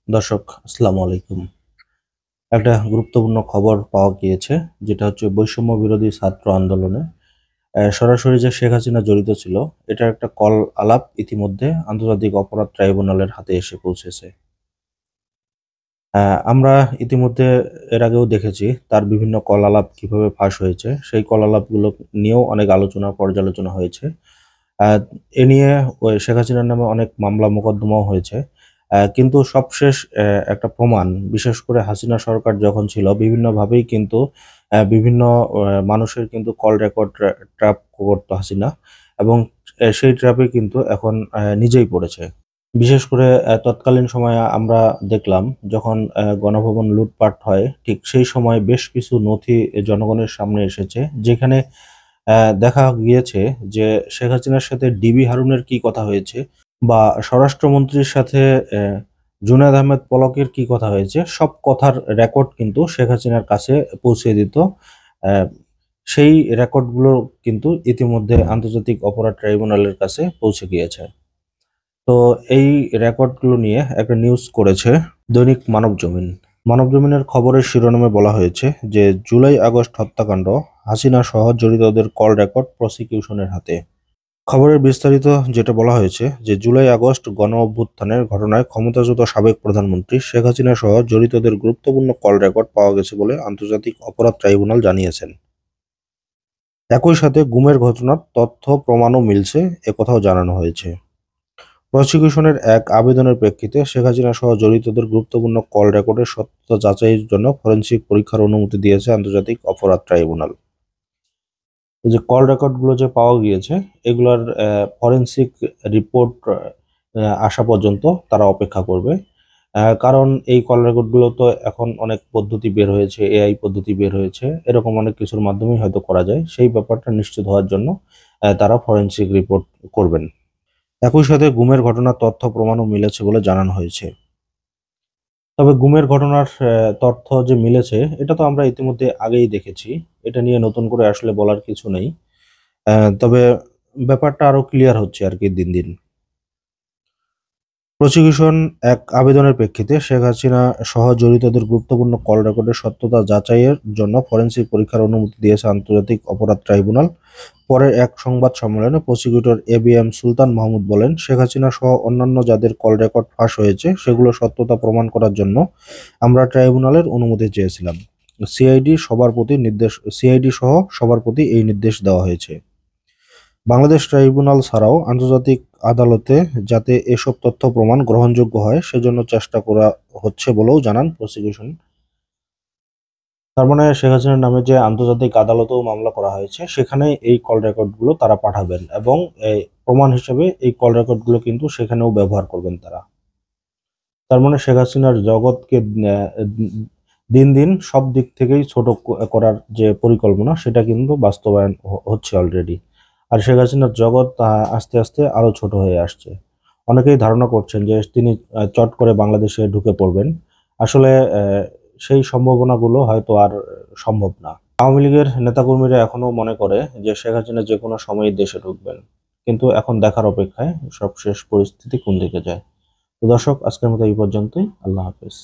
দর্শক, আসসালামু আলাইকুম। একটা গুরুত্বপূর্ণ খবর পাওয়া গিয়েছে, যেটা হচ্ছে বৈষম্য বিরোধী ছাত্র আন্দোলনে সরাসরি যে শেখ হাসিনা জড়িত ছিল, এটার একটা কল আলাপ ইতিমধ্যে আন্তর্জাতিক অপরাধ ট্রাইব্যুনালের হাতে এসে পৌঁছেছে। আমরা ইতিমধ্যে এর আগেও দেখেছি তার বিভিন্ন কল আলাপ কিভাবে ফাঁস হয়েছে। সেই কল আলাপগুলো নিয়েও অনেক আলোচনা পর্যালোচনা হয়েছে। আহ, এ নিয়ে ওই শেখ হাসিনার নামে অনেক মামলা মোকদ্দমাও হয়েছে। কিন্তু সবশেষ একটা প্রমাণ, বিশেষ করে হাসিনা সরকার যখন ছিল, বিভিন্নভাবেই কিন্তু বিভিন্ন মানুষের কিন্তু কল রেকর্ড ট্র্যাপ করতো হাসিনা, এবং সেই ট্র্যাপে কিন্তু এখন নিজেই পড়েছে। বিশেষ করে তৎকালীন সময়ে আমরা দেখলাম, যখন গণভবন লুটপাট হয়, ঠিক সেই সময় বেশ কিছু নথি জনগণের সামনে এসেছে, যেখানে দেখা গিয়েছে যে শেখ হাসিনার সাথে ডিবি হারুনের কি কথা হয়েছে, বা স্বরাষ্ট্রমন্ত্রীর সাথে জুনায়েদ আহমেদ পলকের কি কথা হয়েছে, সব কথার রেকর্ড কিন্তু শেখ হাসিনার কাছে পৌঁছে দিত। আহ, সেই রেকর্ডগুলো কিন্তু ইতিমধ্যে আন্তর্জাতিক অপরাধ ট্রাইব্যুনালের কাছে পৌঁছে গিয়েছে। তো এই রেকর্ডগুলো নিয়ে একটা নিউজ করেছে দৈনিক মানবজমিন। মানবজমিনের খবরের শিরোনামে বলা হয়েছে যে জুলাই আগস্ট হত্যাকাণ্ড, হাসিনা সহ জড়িতদের কল রেকর্ড প্রসিকিউশনের হাতে। খবরের বিস্তারিত যেটা বলা হয়েছে যে জুলাই আগস্ট গণ অভ্যুত্থানের ঘটনায় ক্ষমতাচ্যুত সাবেক প্রধানমন্ত্রী শেখ হাসিনা সহ জড়িতদের গুরুত্বপূর্ণ কল রেকর্ড পাওয়া গেছে বলে আন্তর্জাতিক অপরাধ ট্রাইব্যুনাল জানিয়েছেন। একই সাথে গুমের ঘটনার তথ্য প্রমাণও মিলছে, একথাও জানানো হয়েছে। প্রসিকিউশনের এক আবেদনের প্রেক্ষিতে শেখ হাসিনা সহ জড়িতদের গুরুত্বপূর্ণ কল রেকর্ডের সত্যতা যাচাইয়ের জন্য ফরেনসিক পরীক্ষার অনুমতি দিয়েছে আন্তর্জাতিক অপরাধ ট্রাইব্যুনাল। এই যে কল রেকর্ডগুলো যে পাওয়া গিয়েছে, এগুলোর ফরেনসিক রিপোর্ট আসা পর্যন্ত তারা অপেক্ষা করবে। কারণ এই কল রেকর্ডগুলো তো এখন অনেক পদ্ধতি বের হয়েছে, এআই পদ্ধতি বের হয়েছে, এরকম অনেক কিছুর মাধ্যমেই হয়তো করা যায়। সেই ব্যাপারটা নিশ্চিত হওয়ার জন্য তারা ফরেনসিক রিপোর্ট করবেন। একই সাথে গুমের ঘটনার তথ্য প্রমাণও মিলেছে বলে জানানো হয়েছে। তবে গুমের ঘটনার তথ্য যে মিলেছে, এটা তো আমরা ইতিমধ্যে আগেই দেখেছি। এটা নিয়ে নতুন করে আসলে বলার কিছু নেই। তবে ব্যাপারটা আরো ক্লিয়ার হচ্ছে আর কি দিন দিন। প্রসিকিউশন এক আবেদনের প্রেক্ষিতে শেখ হাসিনা সহ জড়িতদের গুরুত্বপূর্ণ কল রেকর্ডের সত্যতা যাচাইয়ের জন্য ফরেনসিক পরীক্ষার অনুমতি দিয়েছে আন্তর্জাতিক অপরাধ ট্রাইব্যুনাল। পরে এক সংবাদ সম্মেলনে প্রসিকিউটর এবিএম সুলতান মাহমুদ বলেন, শেখ হাসিনা সহ অন্যান্য যাদের কল রেকর্ড ফাঁস হয়েছে সেগুলো সত্যতা প্রমাণ করার জন্য আমরা ট্রাইব্যুনালের অনুমতি চেয়েছিলাম। সিআইডি সহ সবার প্রতি এই নির্দেশ দেওয়া হয়েছে। বাংলাদেশ ট্রাইব্যুনাল ছাড়াও আন্তর্জাতিক আদালতে যাতে এসব তথ্য প্রমাণ গ্রহণযোগ্য হয়, সেজন্য চেষ্টা করা হচ্ছে বলেও জানান প্রসিকিউশন। তার মানে শেখ হাসিনার নামে যে আন্তর্জাতিক আদালতেও মামলা করা হয়েছে, সেখানে এই কল রেকর্ডগুলো তারা পাঠাবেন, এবং প্রমাণ হিসেবে এই কল রেকর্ডগুলো কিন্তু সেখানেও ব্যবহার করবেন তারা। তার মানে শেখ হাসিনার জগৎকে দিন দিন সব দিক থেকেই ছোট করার যে পরিকল্পনা, সেটা কিন্তু বাস্তবায়ন হচ্ছে অলরেডি। আর শেখ হাসিনার জগৎ আস্তে আস্তে আরো ছোট হয়ে আসছে। অনেকেই ধারণা করছেন যে তিনি চট করে বাংলাদেশে ঢুকে পড়বেন। আসলে সেই সম্ভাবনাগুলো হয়তো আর সম্ভব না। আওয়ামী লীগের নেতাকর্মীরা এখনো মনে করে যে শেখ হাসিনা যে কোনো সময়ই দেশে ঢুকবেন, কিন্তু এখন দেখার অপেক্ষায় সবশেষ পরিস্থিতি কোন দিকে যায়। তো দর্শক, আজকের মতো এই পর্যন্তই। আল্লাহ হাফেজ।